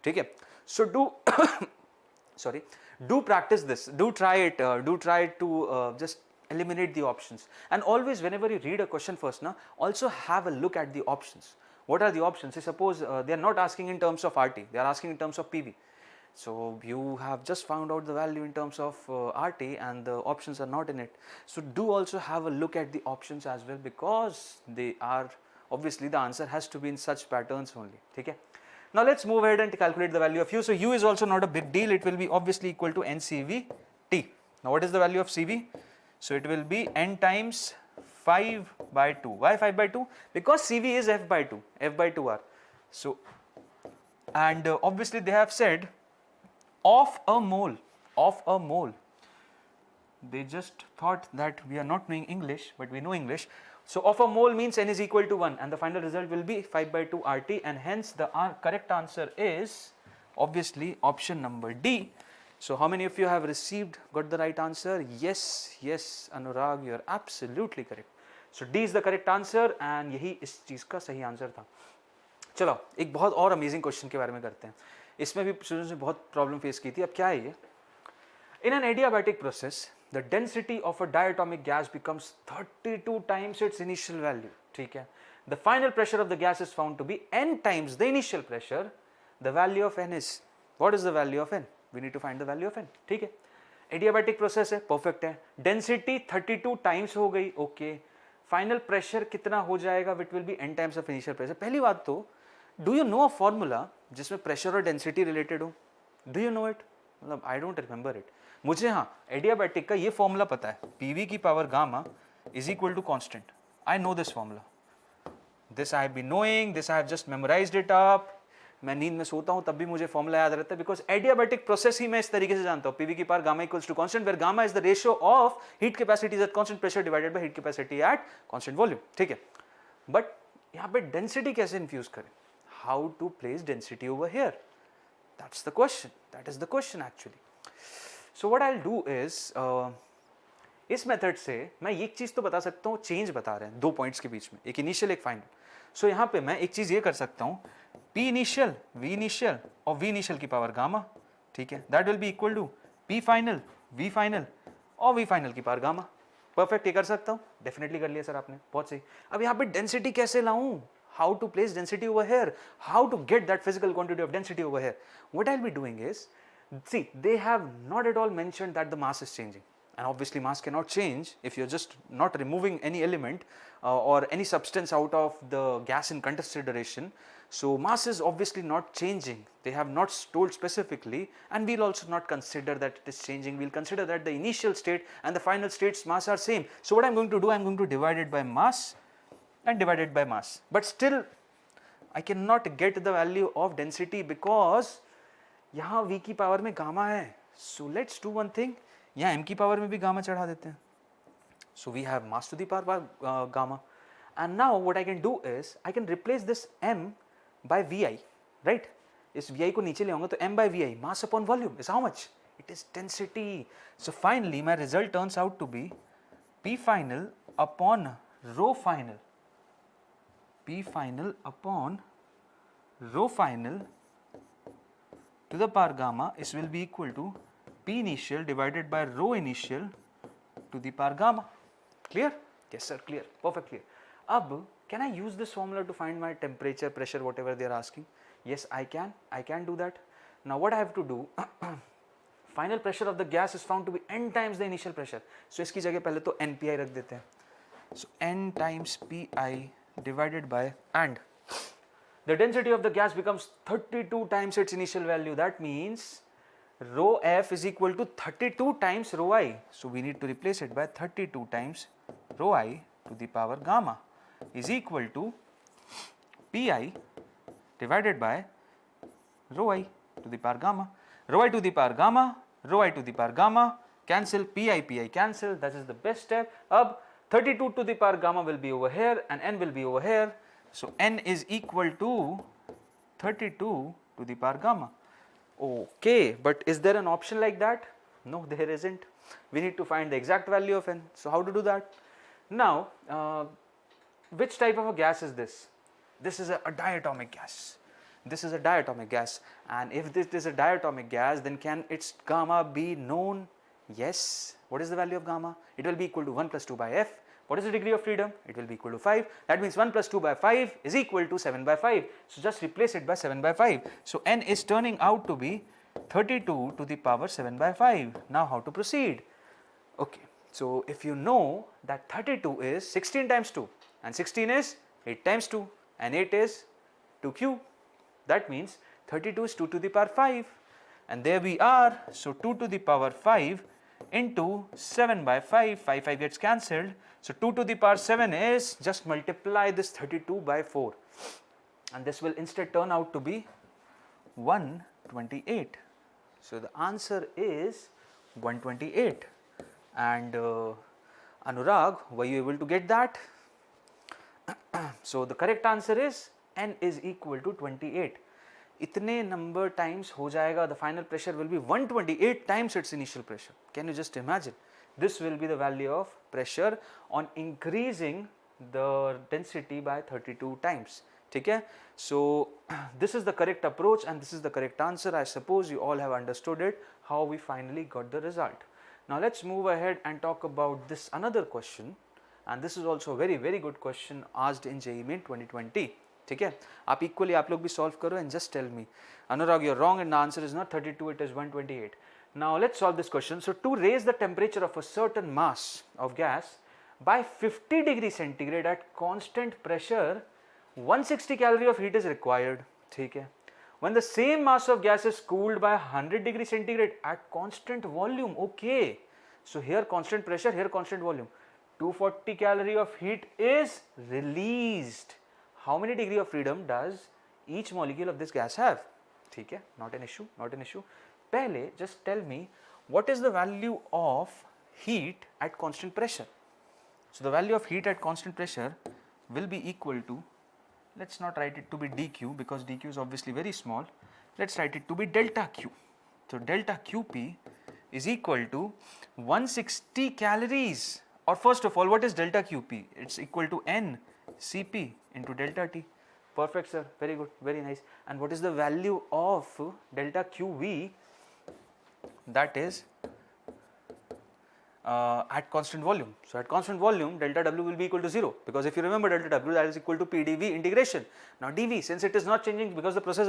Okay, so do practice this, do try it to just eliminate the options. And always whenever you read a question first now, also have a look at the options. What are the options? Say suppose they are not asking in terms of RT, they are asking in terms of PV. So you have just found out the value in terms of RT and the options are not in it. So do also have a look at the options as well, because they are obviously the answer has to be in such patterns only. Okay. Now let's move ahead and calculate the value of U. So U is also not a big deal, it will be obviously equal to NCV_T. Now what is the value of CV? So it will be N times 5/2. Why 5/2? Because CV is F/2, F/2R. So, and obviously they have said of a mole. They just thought that we are not knowing English, but we know English. So of a mole means N is equal to 1 and the final result will be 5/2 RT, and hence the correct answer is obviously option number D. So how many of you have got the right answer? Yes, Anurag, you are absolutely correct. So D is the correct answer and यही इस चीज़ का सही answer था. चलो एक बहुत और amazing question के बारे में करते हैं. इसमें भी स्टूडेंट्स ने बहुत प्रॉब्लम फेस की थी. अब क्या है ये? In an adiabatic process, the density of a diatomic gas becomes 32 times its initial value. ठीक है. The final pressure of the gas is found to be n times the initial pressure. The value of n is, what is the value of n? We need to find the value of n. ठीक है. Adiabatic process है, perfect है. Density 32 times हो गई, okay. Final pressure कितना हो जाएगा? It will be n times of initial pressure. पहली बात तो, do you know a formula जिसमें pressure और density related हो? Do you know it? मतलब I don't remember it. मुझे हाँ adiabatic का ये फॉर्मूला पता है, PV की power gamma is equal to constant. I know this formula. This I have been knowing, this I have just memorized it up. मैं नींद में सोता हूँ तब भी मुझे फॉर्मूला याद रहता है, बिकॉज एडियाबैटिक प्रोसेस ही मैं इस तरीके से जानता हूँ. पीवी की power gamma equals to constant, where gamma is the ratio of heat capacity at constant pressure divided by heat capacity at constant volume. ठीक है, बट यहाँ पे डेंसिटी कैसे इन्फ्यूज करें? How to place density over here? That's the question, that is the question actually. So what I will do is, इस method से मैं एक चीज तो बता सकता हूँ, चेंज बता रहे हैं दो पॉइंट्स के बीच में, एक इनिशियल एक फाइनल. सो यहाँ पे मैं एक चीज ये कर सकता हूँ, P initial, V initial और V initial की पावर गामा. ठीक है, that will be equal to P final, V final और V final की पावर गामा. परफेक्ट, ये कर सकता हूँ, डेफिनेटली कर लिया सर आपने, बहुत सही. अब यहाँ पे डेंसिटी कैसे लाऊं? How to place density over here? How to get that physical quantity of density over here? What I'll be doing is, see, they have not at all mentioned that the mass is changing. and obviously mass cannot change if you're just not removing any element or any substance out of the gas in consideration. So mass is obviously not changing, they have not told specifically, and we will also not consider that it is changing. We will consider that the initial state and the final state's mass are same. So what I am going to do, I am going to divide it by mass and divide it by mass, but still I cannot get the value of density because यहाँ v की power में gamma है. So let's do one thing, यहाँ m की power में भी gamma चढ़ा देते हैं. So we have mass to the power gamma, and now what I can do is I can replace this m by vi, right? इस vi को नीचे ले आऊँगा तो m by vi, mass upon volume is how much? It is density. So finally my result turns out to be P final upon rho final, P final upon rho final to the power gamma is will be equal to P initial divided by rho initial to the power gamma. Clear? Yes sir, clear, perfect clear. Ab, can I use this formula to find my temperature, pressure, whatever they are asking? Yes, I can do that. Now what I have to do, final pressure of the gas is found to be n times the initial pressure. So इसकी जगह पहले तो npi रख देते हैं. So n times pi divided by, and the density of the gas becomes 32 times its initial value. That means rho f is equal to 32 times rho I. So we need to replace it by 32 times rho I to the power gamma is equal to pi divided by rho I to the power gamma. Rho I to the power gamma, rho I to the power gamma, cancel, pi cancel, that is the best step. Ab 32 to the power gamma will be over here and n will be over here. So n is equal to 32 to the power gamma. Okay, but is there an option like that? No, there isn't. We need to find the exact value of n. So how to do that? Now, which type of a gas is this? This is a diatomic gas. This is a diatomic gas, and if this is a diatomic gas, then can its gamma be known? Yes. What is the value of gamma? It will be equal to 1 plus 2 by f. What is the degree of freedom? It will be equal to 5. That means 1 plus 2 by 5 is equal to 7 by 5. So just replace it by 7 by 5. So n is turning out to be 32 to the power 7 by 5. Now how to proceed? Okay. So if you know that 32 is 16 times 2 and 16 is 8 times 2 and 8 is 2 cube. That means 32 is 2 to the power 5, and there we are. So 2 to the power 5 into 7 by 5, 5 gets cancelled. So 2 to the power 7 is, just multiply this 32 by 4, and this will instead turn out to be 128. So the answer is 128. And Anurag, were you able to get that? So the correct answer is n is equal to 28. इतने number times हो जाएगा, the final pressure will be 128 times its initial pressure. Can you just imagine? This will be the value of pressure on increasing the density by 32 times. ठीक है? So this is the correct approach and this is the correct answer. I suppose you all have understood it, how we finally got the result. Now let's move ahead and talk about this another question, and this is also a very good question asked in JEE Main 2020. ठीक है, आप equally आप लोग भी solve करो and just tell me, Anurag, you're wrong and the answer is not 32, it is 128. Now let's solve this question. So to raise the temperature of a certain mass of gas by 50 degrees centigrade at constant pressure, 160 calorie of heat is required. ठीक है. When the same mass of gas is cooled by 100 degrees centigrade at constant volume, okay. So here constant pressure, here constant volume. 240 calorie of heat is released. How many degree of freedom does each molecule of this gas have? ठीक है, not an issue, not an issue. पहले just tell me what is the value of heat at constant pressure. So the value of heat at constant pressure will be equal to, let's not write it to be dq because dq is obviously very small. Let's write it to be delta q. So delta qp is equal to 160 calories. Or first of all, what is delta qp? It's equal to n cp into delta t. Perfect sir, very good, very nice. And what is the value of delta qv? That is at constant volume. So at constant volume, delta w will be equal to 0, because if you remember delta w, that is equal to p dv integration. Now dv, since it is not changing because the process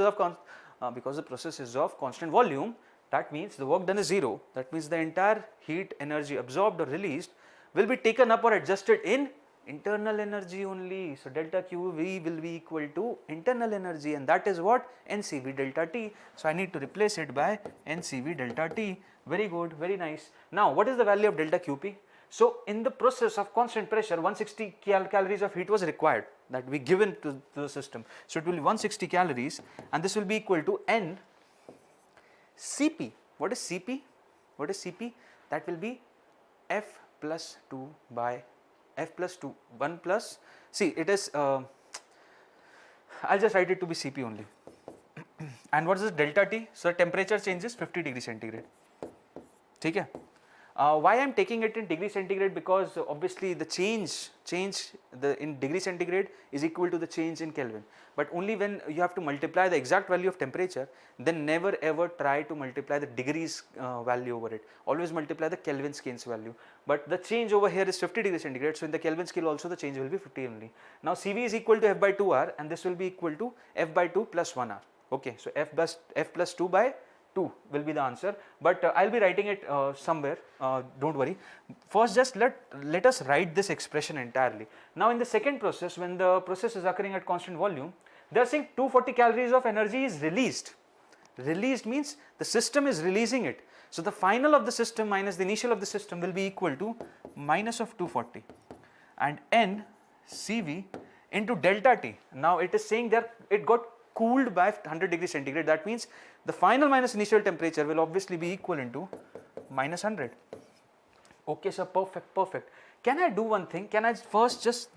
is of constant volume, that means the work done is 0. That means the entire heat energy absorbed or released will be taken up or adjusted in internal energy only. So delta QV will be equal to internal energy, and that is what? NCV delta T. So I need to replace it by NCV delta T. Very good, very nice. Now what is the value of delta QP? So in the process of constant pressure, 160 calories of heat was required, that we given to the system. So it will be 160 calories, and this will be equal to N CP. What is CP? What is CP? That will be F plus 2 by F plus 2, 1 plus, see it is, I'll just write it to be CP only. And what is this delta T? So temperature changes 50 degree centigrade. ठीक है? Why I am taking it in degree centigrade? Because obviously the change in degree centigrade is equal to the change in Kelvin, but only when you have to multiply the exact value of temperature, then never ever try to multiply the degrees value over it. Always multiply the Kelvin scale value, but the change over here is 50 degree centigrade, so in the Kelvin scale also the change will be 50 only. Now CV is equal to F by 2R, and this will be equal to F by 2 plus 1R. Okay, so F plus 2 by 2 will be the answer, but I'll be writing it somewhere, don't worry. First just let us write this expression entirely. Now in the second process, when the process is occurring at constant volume, they are saying 240 calories of energy is released. Released means the system is releasing it. So the final of the system minus the initial of the system will be equal to minus of 240, and N CV into delta T. Now it is saying that it got cooled by 100 degree centigrade. That means the final minus initial temperature will obviously be equal into minus 100. Okay sir, perfect. Can I do one thing? Can I first just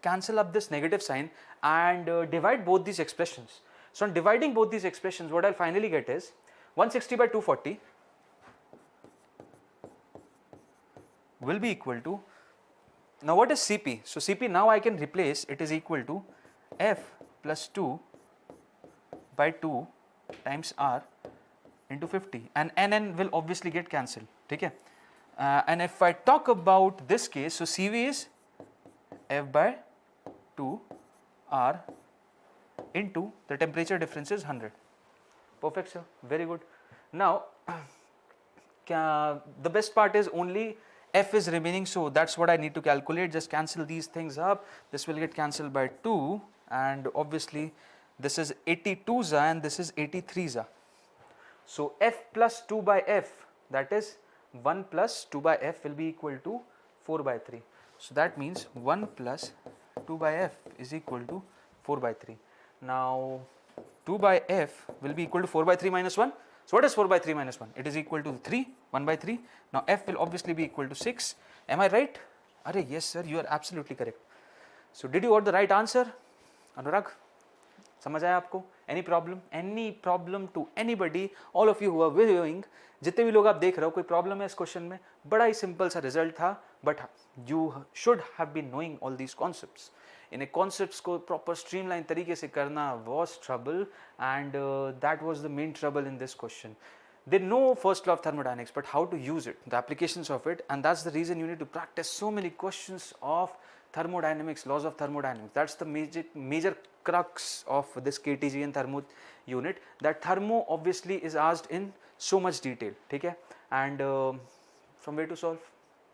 cancel up this negative sign and divide both these expressions? So on dividing both these expressions, what I'll finally get is 160 by 240 will be equal to, now what is CP? So CP now I can replace, it is equal to F plus 2 by 2 times R into 50, and NN will obviously get cancelled. Okay? And if I talk about this case, so CV is F by 2 R into the temperature difference is 100. Perfect sir, very good. Now the best part is only F is remaining, so that's what I need to calculate. Just cancel these things up. This will get cancelled by 2, and obviously this is 82 za and this is 83 za. So F plus 2 by F, that is 1 plus 2 by F will be equal to 4 by 3. So that means 1 plus 2 by F is equal to 4 by 3. Now 2 by F will be equal to 4 by 3 minus 1. So what is 4 by 3 minus 1? It is equal to 3, 1 by 3. Now F will obviously be equal to 6. Am I right? Arey yes sir, you are absolutely correct. So did you got the right answer? Anurag? समझ आया आपको? Any problem to anybody, all of you who are viewing, जितने भी लोग आप देख रहे हो, कोई प्रॉब्लम है इस क्वेश्चन में? बड़ा ही सिंपल सा रिजल्ट था, but you should have been knowing all these concepts. इन्हें कॉन्सेप्ट्स को प्रॉपर स्ट्रीमलाइन तरीके से करना was trouble, and that was the main trouble in this question. They know first law of thermodynamics, but how to use it, the applications of it, and that's the reason you need to practice so many questions of thermodynamics, laws of thermodynamics. That's the major crux of this KTG and thermo unit, that thermo obviously is asked in so much detail. ठीक है? And from where to solve?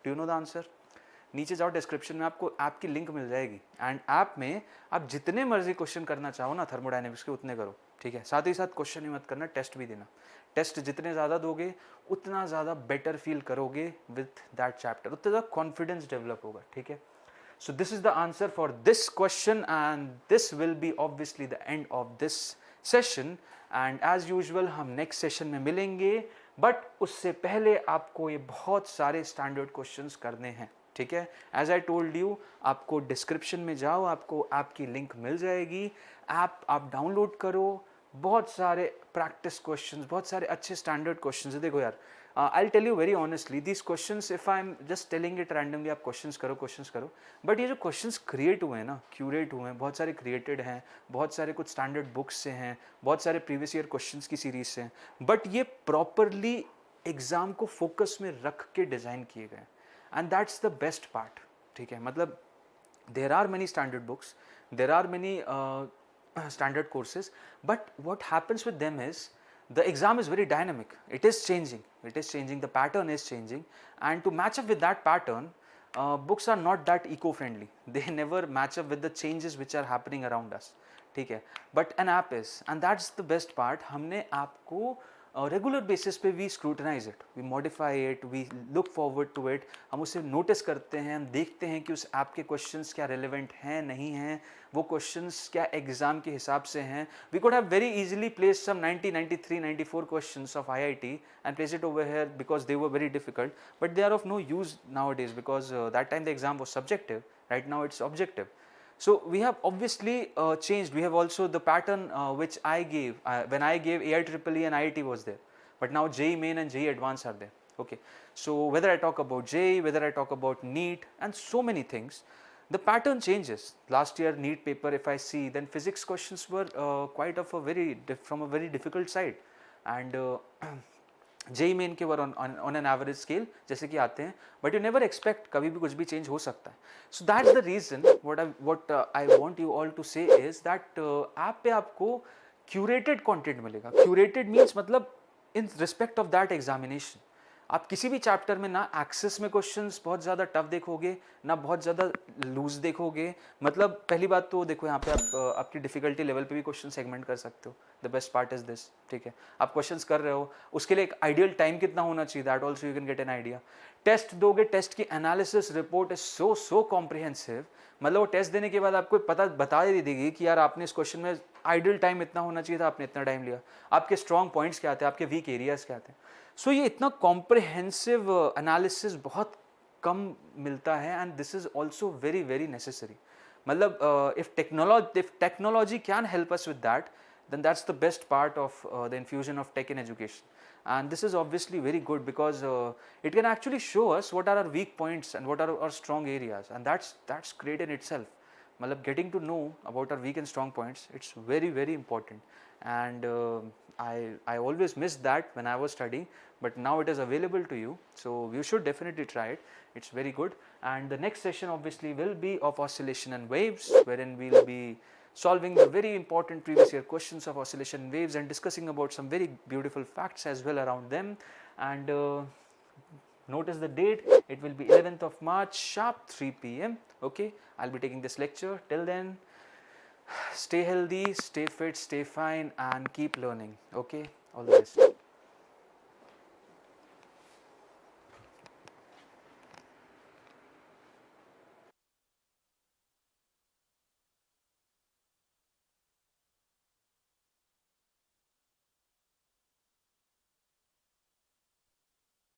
Do you know the answer? नीचे जाओ, description में आपको app की link मिल जाएगी, and app में आप जितने मर्जी क्वेश्चन करना चाहो ना थर्मोडायनेमिक्स के उतने करो. ठीक है? साथ ही साथ क्वेश्चन ही मत करना, टेस्ट भी देना. टेस्ट जितने ज़्यादा दोगे उतना ज़्यादा बेटर फील करोगे विथ दैट चैप्टर, उतना ज़्यादा कॉन्फिडेंस डेवलप होगा. ठीक है? So this is the answer for this question, and this will be obviously the end of this session, and as usual हम next session में मिलेंगे, but उससे पहले आपको ये बहुत सारे standard questions करने हैं. ठीक है? As I told you, आपको description में जाओ, आपको ऐप की लिंक मिल जाएगी, ऐप आप डाउनलोड करो, बहुत सारे practice questions, बहुत सारे अच्छे standard questions है. देखो यार, I'll tell you very honestly, these questions, if I'm just telling it randomly, आप questions करो, but ये जो questions create हुए हैं ना, curate हुए हैं, बहुत सारे created हैं, बहुत सारे कुछ standard books से हैं, बहुत सारे previous year questions की series से हैं, but ये properly exam को focus में रख के design किए गए, and that's the best part. ठीक है? मतलब there are many standard books, there are many standard courses, but what happens with them is the exam is very dynamic. It is changing, the pattern is changing, and to match up with that pattern, books are not that eco-friendly. They never match up with the changes which are happening around us, ठीक है. But an app is, and that's the best part. हमने app को regular basis पे we scrutinize it, we modify it, we look forward to it. हम उसे notice करते हैं, हम देखते हैं कि उस ऐप के क्वेश्चंस क्या रेलेवेंट हैं, नहीं हैं, वो क्वेश्चंस क्या एग्जाम के हिसाब से हैं. We could have very easily place some 90, 93, 94 questions of IIT and place it over here because they were very difficult, but they are of no use nowadays because that time the exam was subjective. Right now it's objective. So we have obviously changed. We have also the pattern which I gave when I gave AIEEE and IIT was there, but now JEE Main and JEE Advanced are there. Okay, so whether I talk about JEE, whether I talk about NEET and so many things, the pattern changes. Last year NEET paper, if I see, then physics questions were quite of a from a very difficult side, and JEE Main के वर on an average scale जैसे कि आते हैं, but you never expect कभी भी कुछ भी change हो सकता है. So that's the reason what I want you all to say is that app पे आपको curated content मिलेगा. Curated means मतलब in respect of that examination. आप किसी भी चैप्टर में ना एक्सेस में क्वेश्चंस बहुत ज़्यादा टफ देखोगे, ना बहुत ज़्यादा लूज देखोगे. मतलब पहली बात तो देखो यहाँ पे आप आपकी डिफिकल्टी लेवल पे भी क्वेश्चन सेगमेंट कर सकते हो. The best part is this, ठीक है. आप क्वेश्चंस कर रहे हो, उसके लिए एक आइडियल टाइम कितना होना चाहिए, that also you can get an idea. Test दोगे, टेस्ट की analysis report is so comprehensive. मतलब वो टेस्ट देने के बाद आपको बता ही देगी कि यार आपने इस क्वेश्चन में आइडियल टाइम इतना होना चाहिए था, आपने इतना टाइम लिया, आपके स्ट्रॉन्ग पॉइंट्स क्या थे, आपके वीक एरियाज क्या थे. सो ये इतना कॉम्प्रिहेंसिव एनालिसिस बहुत कम मिलता है, and this is also very very necessary. मतलब if technology can help us with that, then that's the best part of the infusion of tech in education. And this is obviously very good because it can actually show us what are our weak points and what are our strong areas, and that's great in itself. Matlab getting to know about our weak and strong points, it's very very important, and I always missed that when I was studying, but now it is available to you, so you should definitely try it. It's very good. And the next session obviously will be of oscillation and waves, wherein we'll be solving the very important previous year questions of oscillation and waves and discussing about some very beautiful facts as well around them. And notice the date, it will be 11th of March sharp 3 p.m. Okay, I'll be taking this lecture. Till then, stay healthy, stay fit, stay fine, and keep learning. Okay, all the best.